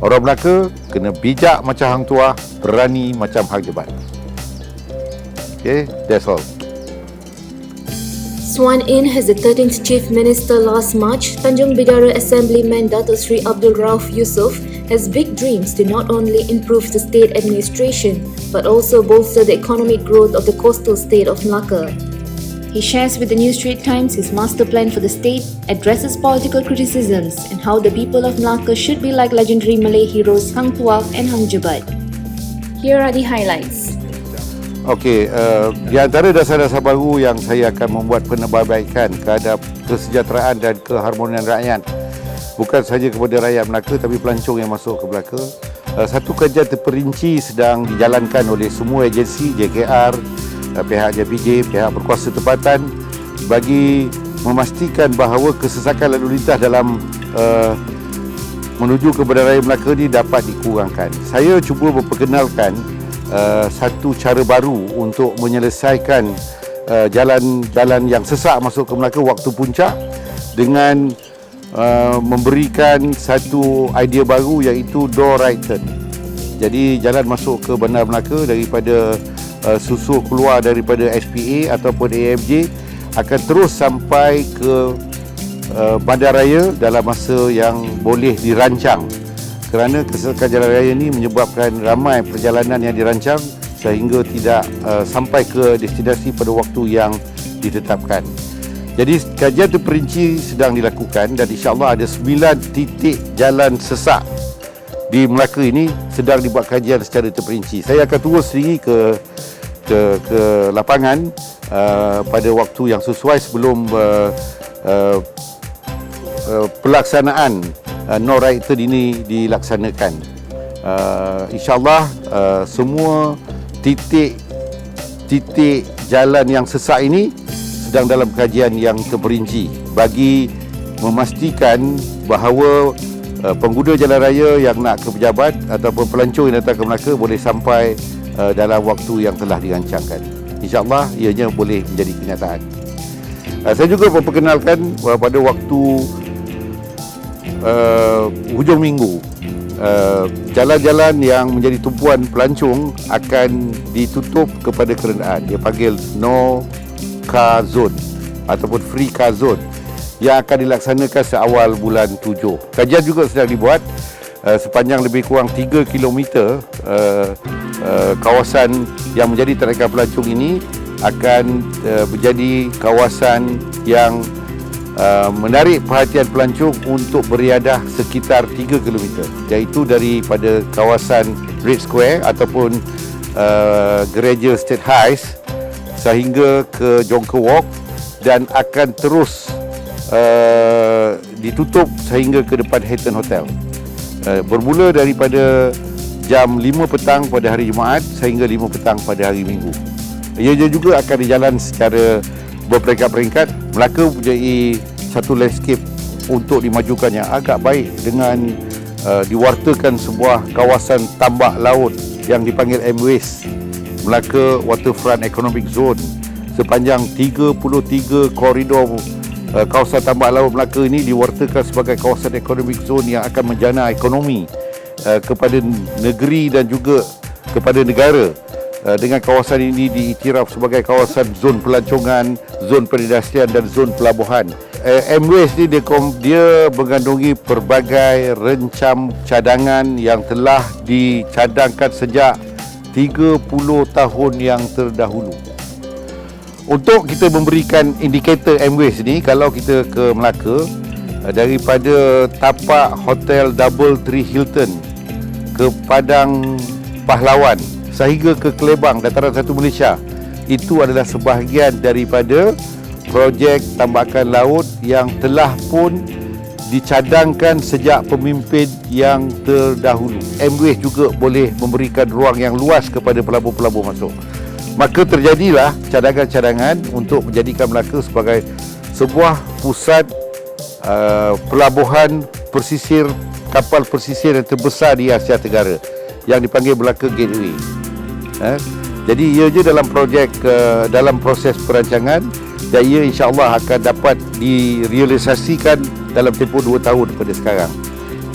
Orang Melaka kena bijak macam Hang Tuah, berani macam Hang Jebat. Okay, that's all. Sworn in as the 13th Chief Minister last March, Tanjung Bidara Assemblyman Datuk Sri Abdul Rauf Yusof has big dreams to not only improve the state administration but also bolster the economic growth of the coastal state of Melaka. He shares with the New Straits Times his master plan for the state, addresses political criticisms and how the people of Melaka should be like legendary Malay heroes Hang Tuah and Hang Jebat. Here are the highlights. Okey, di antara dasar-dasar baru yang saya akan membuat penambahbaikan terhadap kesejahteraan dan keharmonian rakyat, bukan sahaja kepada rakyat Melaka tapi pelancong yang masuk ke Melaka. Satu kajian terperinci sedang dijalankan oleh semua agensi, JKR, pihak JPJ, pihak berkuasa tempatan, bagi memastikan bahawa kesesakan lalu lintas dalam menuju ke Bandaraya Melaka ini dapat dikurangkan. Saya cuba memperkenalkan satu cara baru untuk menyelesaikan jalan-jalan yang sesak masuk ke Melaka waktu puncak dengan memberikan satu idea baru, iaitu door right turn. Jadi jalan masuk ke Bandar Melaka daripada susul keluar daripada SPA ataupun AMJ akan terus sampai ke Bandaraya dalam masa yang boleh dirancang, kerana kesesakan jalan raya ini menyebabkan ramai perjalanan yang dirancang sehingga tidak sampai ke destinasi pada waktu yang ditetapkan. Jadi kajian terperinci sedang dilakukan dan insya-Allah ada 9 titik jalan sesak di Melaka ini sedang dibuat kajian secara terperinci. Saya akan turun sendiri ke lapangan pada waktu yang sesuai sebelum pelaksanaan no right turn ini dilaksanakan. InsyaAllah semua titik jalan yang sesak ini sedang dalam kajian yang terperinci bagi memastikan bahawa pengguna jalan raya yang nak ke pejabat ataupun pelancong yang datang ke Melaka boleh sampai dalam waktu yang telah dirancangkan. InsyaAllah ianya boleh menjadi kenyataan. Saya juga memperkenalkan pada waktu hujung minggu, jalan-jalan yang menjadi tumpuan pelancong akan ditutup kepada kenderaan. Dia panggil no car zone ataupun free car zone yang akan dilaksanakan seawal bulan 7. Kajian juga sedang dibuat sepanjang lebih kurang 3 km kawasan yang menjadi tarikan pelancong ini akan menjadi kawasan yang menarik perhatian pelancong untuk beriadah sekitar 3 km, iaitu daripada kawasan Red Square ataupun Gereja State Highs sehingga ke Jonker Walk dan akan terus ditutup sehingga ke depan Hilton Hotel. Bermula daripada jam 5 petang pada hari Jumaat sehingga 5 petang pada hari Minggu. Ia juga akan dijalan secara berperingkat-peringkat. Melaka mempunyai satu landscape untuk dimajukan yang agak baik dengan diwartakan sebuah kawasan tambak laut yang dipanggil MWAZE, Melaka Waterfront Economic Zone, sepanjang 33 koridor kawasan tambak laut Melaka ini diwartakan sebagai kawasan economic zone yang akan menjana ekonomi kepada negeri dan juga kepada negara. Dengan kawasan ini diiktiraf sebagai kawasan zon pelancongan, zon perindustrian dan zon pelabuhan. MWAZE ni dia mengandungi pelbagai rencam cadangan yang telah dicadangkan sejak 30 tahun yang terdahulu. Untuk kita memberikan indikator MWAZE ni, kalau kita ke Melaka, daripada tapak Hotel Double Tree Hilton ke Padang Pahlawan sehingga ke Kelebang, Dataran 1 Malaysia, itu adalah sebahagian daripada projek tambakan laut yang telah pun dicadangkan sejak pemimpin yang terdahulu. MWAZE juga boleh memberikan ruang yang luas kepada pelabur-pelabur masuk. Maka terjadilah cadangan-cadangan untuk menjadikan Melaka sebagai sebuah pusat pelabuhan persisir, kapal persisir yang terbesar di Asia Tenggara yang dipanggil Melaka Gateway. Jadi ia je dalam projek, dalam proses perancangan, dan ia insya-Allah akan dapat direalisasikan dalam tempoh 2 tahun daripada sekarang.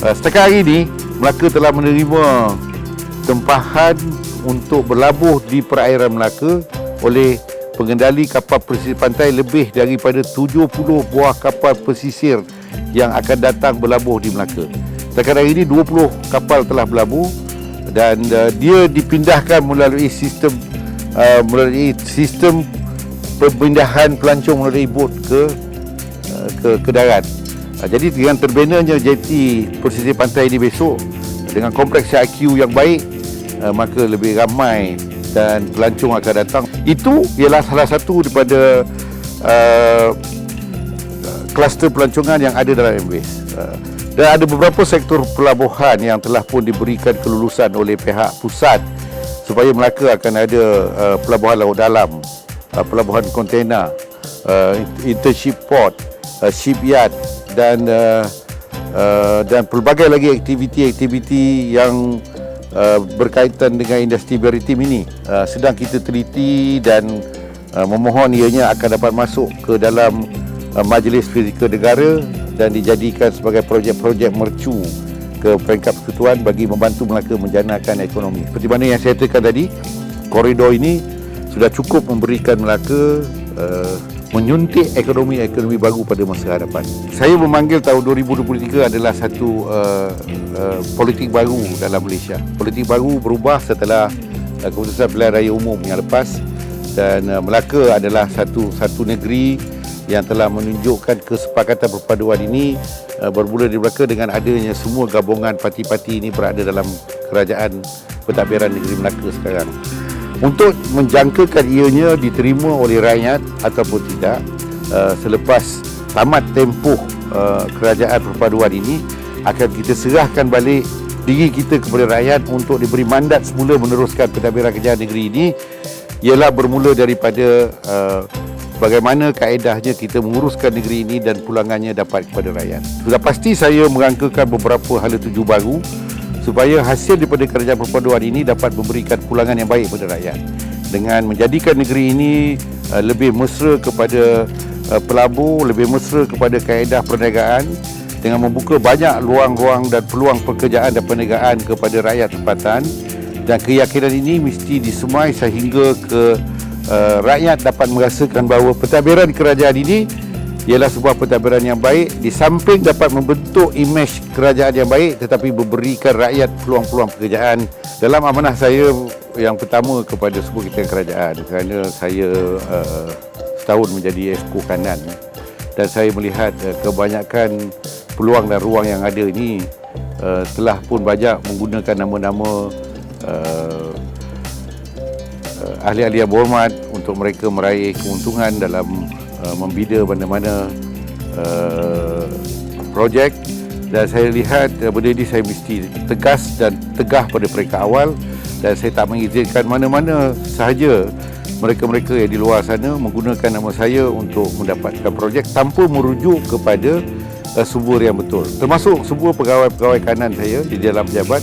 Setakat hari ini Melaka telah menerima tempahan untuk berlabuh di perairan Melaka oleh pengendali kapal pesisir pantai lebih daripada 70 buah kapal pesisir yang akan datang berlabuh di Melaka. Setakat hari ini 20 kapal telah berlabuh dan dia dipindahkan melalui sistem pemindahan pelancong melalui bot ke darat. Jadi dengan terbinanya jeti pesisir pantai ini besok dengan kompleks IQ yang baik, maka lebih ramai dan pelancong akan datang. Itu ialah salah satu daripada kluster pelancongan yang ada dalam MBS. Dan ada beberapa sektor pelabuhan yang telah pun diberikan kelulusan oleh pihak pusat supaya Melaka akan ada pelabuhan laut dalam, pelabuhan kontena, internship port, shipyard dan pelbagai lagi aktiviti-aktiviti yang berkaitan dengan industri maritim ini sedang kita teliti dan memohon ianya akan dapat masuk ke dalam Majlis Fizikal Negara dan dijadikan sebagai projek-projek mercu ke peringkat persekutuan bagi membantu Melaka menjanakan ekonomi. Seperti mana yang saya katakan tadi, koridor ini sudah cukup memberikan Melaka menyuntik ekonomi baru pada masa hadapan. Saya memanggil tahun 2023 adalah satu politik baru dalam Malaysia. Politik baru berubah setelah keputusan pilihan raya umum yang lepas dan Melaka adalah satu negeri yang telah menunjukkan kesepakatan perpaduan ini bermula di Melaka dengan adanya semua gabungan parti-parti ini berada dalam kerajaan pentadbiran negeri Melaka sekarang. Untuk menjangkakan ianya diterima oleh rakyat ataupun tidak, selepas tamat tempoh kerajaan perpaduan ini, akan kita serahkan balik diri kita kepada rakyat untuk diberi mandat semula meneruskan pentadbiran kerajaan negeri ini, ialah bermula daripada bagaimana kaedahnya kita menguruskan negeri ini dan pulangannya dapat kepada rakyat. Sudah pasti saya merangkakan beberapa hala tuju baru supaya hasil daripada kerajaan perpaduan ini dapat memberikan pulangan yang baik kepada rakyat dengan menjadikan negeri ini lebih mesra kepada pelabur, lebih mesra kepada kaedah perniagaan dengan membuka banyak ruang-ruang dan peluang pekerjaan dan perniagaan kepada rakyat tempatan, dan keyakinan ini mesti disemai sehingga rakyat dapat merasakan bahawa pentadbiran kerajaan ini ialah sebuah pentadbiran yang baik, di samping dapat membentuk imej kerajaan yang baik tetapi memberikan rakyat peluang-peluang pekerjaan. Dalam amanah saya yang pertama kepada sebuah kita kerajaan, kerana saya setahun menjadi Exco Kanan dan saya melihat kebanyakan peluang dan ruang yang ada ini telah pun banyak menggunakan nama-nama ahli-ahli yang berhormat untuk mereka meraih keuntungan dalam membina mana-mana projek, dan saya lihat benda ini saya mesti tegas dan tegah pada peringkat awal, dan saya tak mengizinkan mana-mana sahaja mereka-mereka yang di luar sana menggunakan nama saya untuk mendapatkan projek tanpa merujuk kepada sumber yang betul, termasuk semua pegawai-pegawai kanan saya di dalam pejabat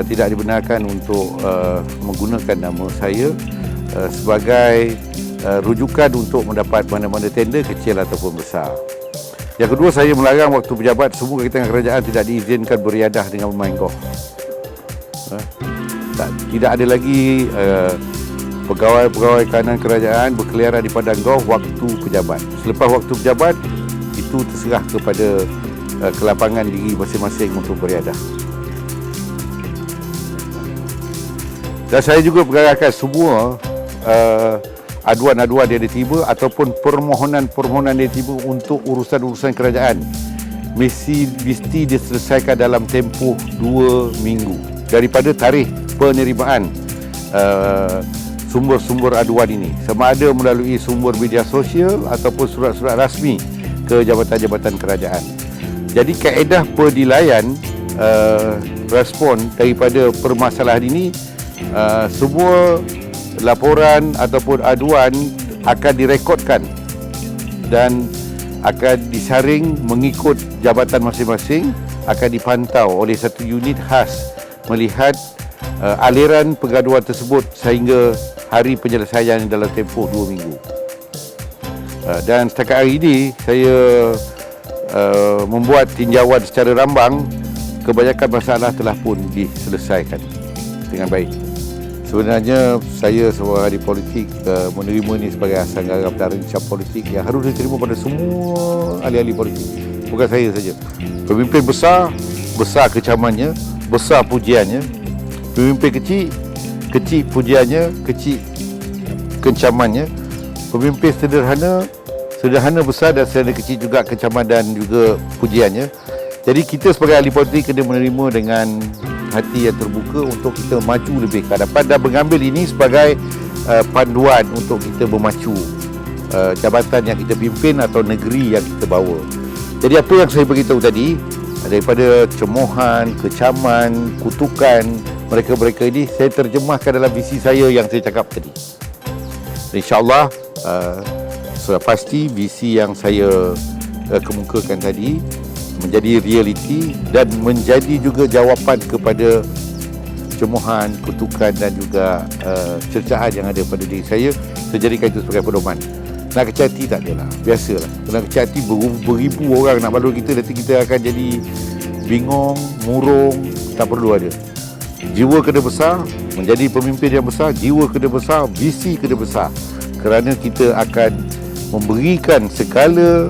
tidak dibenarkan untuk menggunakan nama saya sebagai rujukan untuk mendapat mana-mana tender kecil ataupun besar. Yang kedua, saya melarang waktu pejabat semua kaitan kerajaan tidak diizinkan beriadah dengan bermain golf. Tidak ada lagi pegawai-pegawai kanan kerajaan berkeliaran di padang golf waktu pejabat. Selepas waktu pejabat, itu terserah kepada kelapangan diri masing-masing untuk beriadah. Dan saya juga pergerakan semua aduan-aduan yang diterima ataupun permohonan-permohonan yang diterima untuk urusan-urusan kerajaan mesti diselesaikan dalam tempoh 2 minggu daripada tarikh penerimaan sumber-sumber aduan ini, sama ada melalui sumber media sosial ataupun surat-surat rasmi ke jabatan-jabatan kerajaan. Jadi kaedah penilaian respon daripada permasalahan ini, semua laporan ataupun aduan akan direkodkan dan akan disaring mengikut jabatan masing-masing, akan dipantau oleh satu unit khas melihat aliran pengaduan tersebut sehingga hari penyelesaian dalam tempoh 2 minggu. Dan setakat hari ini saya membuat tinjauan secara rambang kebanyakan masalah telah pun diselesaikan dengan baik. Sebenarnya saya sebagai ahli politik menerima ini sebagai asal garam dan rencana politik yang harus diterima pada semua ahli-ahli politik. Bukan saya saja. Pemimpin besar, besar kecamannya, besar pujiannya. Pemimpin kecil, kecil pujiannya, kecil kencamannya. Pemimpin sederhana, sederhana besar dan sederhana kecil juga kecaman dan juga pujiannya. Jadi kita sebagai ahli politik kena menerima dengan hati yang terbuka untuk kita maju lebih ke hadapan dan mengambil ini sebagai panduan untuk kita memacu jabatan yang kita pimpin atau negeri yang kita bawa. Jadi apa yang saya beritahu tadi, daripada cemohan, kecaman, kutukan mereka-mereka ini, saya terjemahkan dalam visi saya yang saya cakap tadi. InsyaAllah sudah pasti visi yang saya kemukakan tadi menjadi realiti dan menjadi juga jawapan kepada cemohan, kutukan dan juga cercaan yang ada pada diri saya. Saya jadikan itu sebagai pedoman. Nak kecil hati tak adalah, biasalah. Nak kecil hati beribu orang nak balur kita, nanti kita akan jadi bingung, murung, tak perlu ada. Jiwa kena besar, menjadi pemimpin yang besar, jiwa kena besar, visi kena besar. Kerana kita akan memberikan segala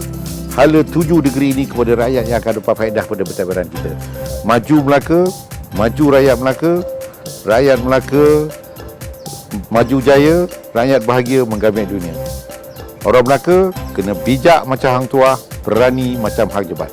hala tuju negeri ini kepada rakyat yang akan dapat faedah pada pentadbiran kita. Maju Melaka, maju rakyat Melaka maju jaya, rakyat bahagia menggamit dunia. Orang Melaka kena bijak macam hang tuah, berani macam hang jebat.